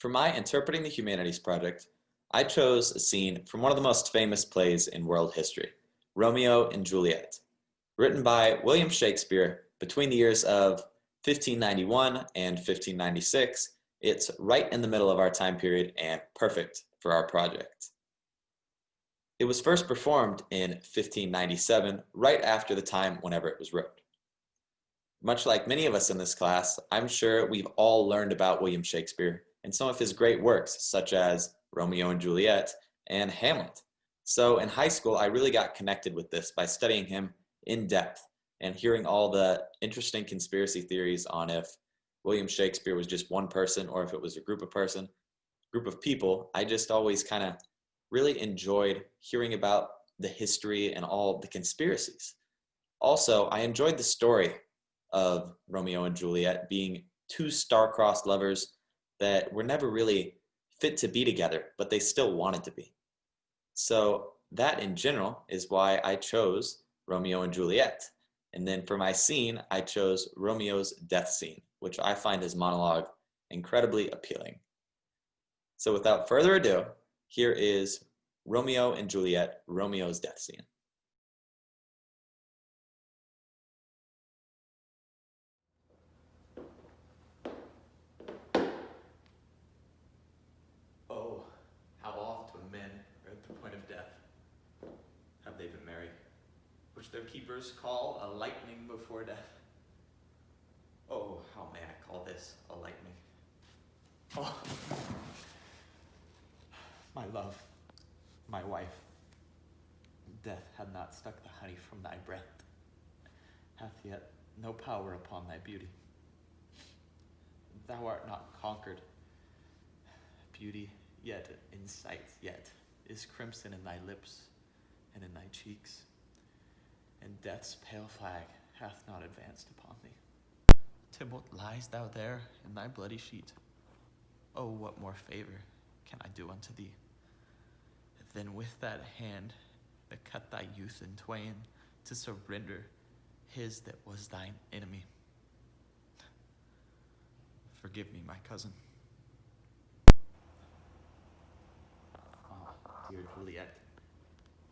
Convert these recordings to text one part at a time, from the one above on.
For my Interpreting the Humanities project, I chose a scene from one of the most famous plays in world history, Romeo and Juliet, written by William Shakespeare between the years of 1591 and 1596. It's right in the middle of our time period and perfect for our project. It was first performed in 1597, right after the time whenever it was wrote. Much like many of us in this class, I'm sure we've all learned about William Shakespeare and some of his great works, such as Romeo and Juliet and Hamlet. So in high school, I really got connected with this by studying him in depth and hearing all the interesting conspiracy theories on if William Shakespeare was just one person or if it was a group of people. I just always kind of really enjoyed hearing about the history and all the conspiracies. Also, I enjoyed the story of Romeo and Juliet being two star-crossed lovers that were never really fit to be together, but they still wanted to be. So that in general is why I chose Romeo and Juliet. And then for my scene, I chose Romeo's death scene, which I find his monologue incredibly appealing. So without further ado, here is Romeo and Juliet, Romeo's death scene. Oh, how oft when men are at the point of death have they been married, which their keepers call a lightning before death. Oh, how may I call this a lightning? Oh, my love, my wife, death had not stuck the honey from thy breath, hath yet no power upon thy beauty. Thou art not conquered. Beauty yet in sight yet is crimson in thy lips and in thy cheeks, and death's pale flag hath not advanced upon thee. Tybalt, lies thou there in thy bloody sheet? Oh, what more favor can I do unto thee than with that hand that cut thy youth in twain to surrender his that was thine enemy? Forgive me, my cousin. Ah, dear Juliet,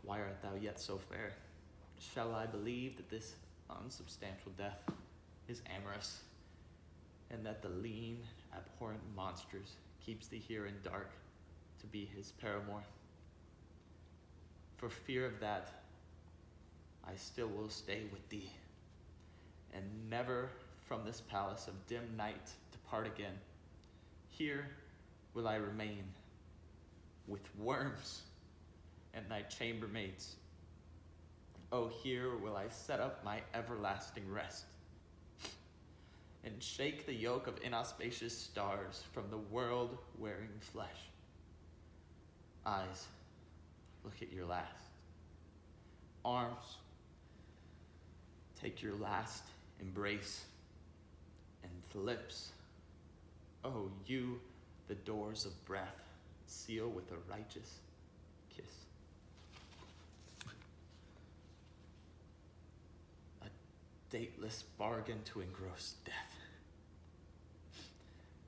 why art thou yet so fair? Shall I believe that this unsubstantial death is amorous, and that the lean, abhorrent monsters keeps thee here in dark to be his paramour? For fear of that, I still will stay with thee, and never from this palace of dim night depart again. Here will I remain with worms and thy chambermaids. Oh, here will I set up my everlasting rest, and shake the yoke of inauspicious stars from the world-wearing flesh. Eyes, look at your last. Arms, take your last embrace. And lips, oh, you, the doors of breath, seal with a righteous kiss. A dateless bargain to engross death.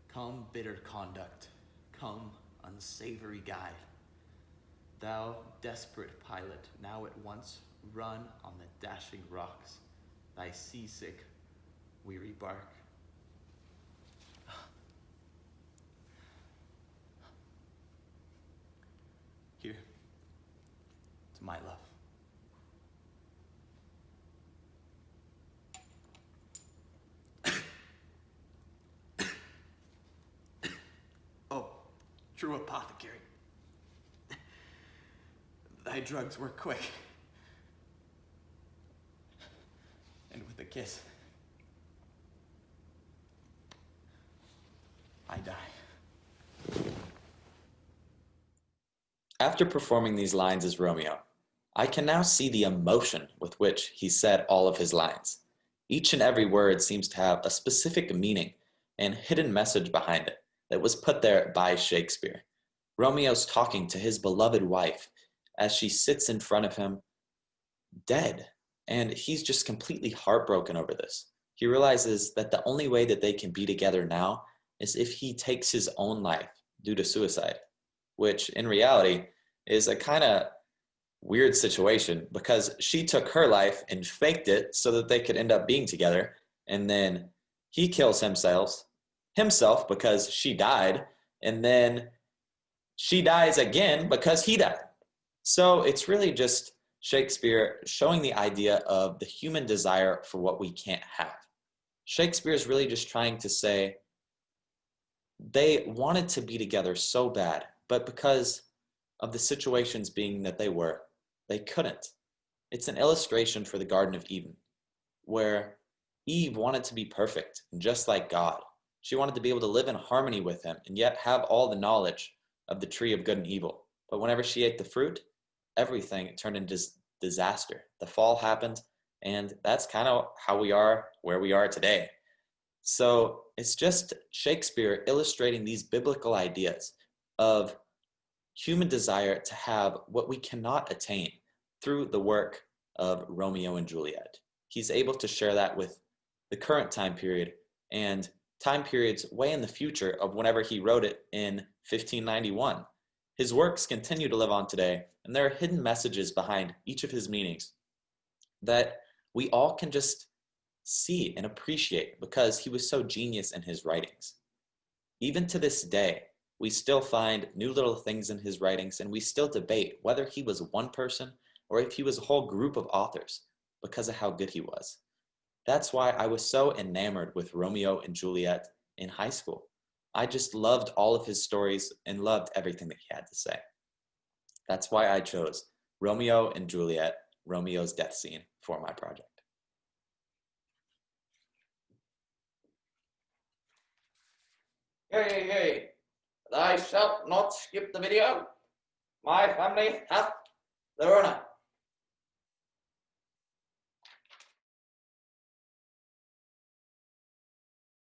Come, bitter conduct, come, unsavory guide. Thou, desperate pilot, now at once run on the dashing rocks, thy seasick, weary bark. Here, to my love. Oh, true apothecary. Thy drugs were quick. And with a kiss, I die. After performing these lines as Romeo, I can now see the emotion with which he said all of his lines. Each and every word seems to have a specific meaning and hidden message behind it that was put there by Shakespeare. Romeo's talking to his beloved wife as she sits in front of him, dead, and he's just completely heartbroken over this. He realizes that the only way that they can be together now is if he takes his own life due to suicide, which in reality is a kind of weird situation because she took her life and faked it so that they could end up being together. And then he kills himself because she died. And then she dies again because he died. So it's really just Shakespeare showing the idea of the human desire for what we can't have. Shakespeare is really just trying to say they wanted to be together so bad, but because of the situations being that they couldn't. It's an illustration for the Garden of Eden, where Eve wanted to be perfect, just like God. She wanted to be able to live in harmony with him and yet have all the knowledge of the tree of good and evil. But whenever she ate the fruit, everything turned into disaster. The fall happened, and that's kind of how we are where we are today. So it's just Shakespeare illustrating these biblical ideas of human desire to have what we cannot attain through the work of Romeo and Juliet. He's able to share that with the current time period and time periods way in the future of whenever he wrote it in 1591. His works continue to live on today, and there are hidden messages behind each of his meanings that we all can just see and appreciate because he was so genius in his writings. Even to this day, we still find new little things in his writings, and we still debate whether he was one person or if he was a whole group of authors because of how good he was. That's why I was so enamored with Romeo and Juliet in high school. I just loved all of his stories and loved everything that he had to say. That's why I chose Romeo and Juliet, Romeo's death scene for my project. Hey, hey, thou shalt not skip the video. My family hath the runner.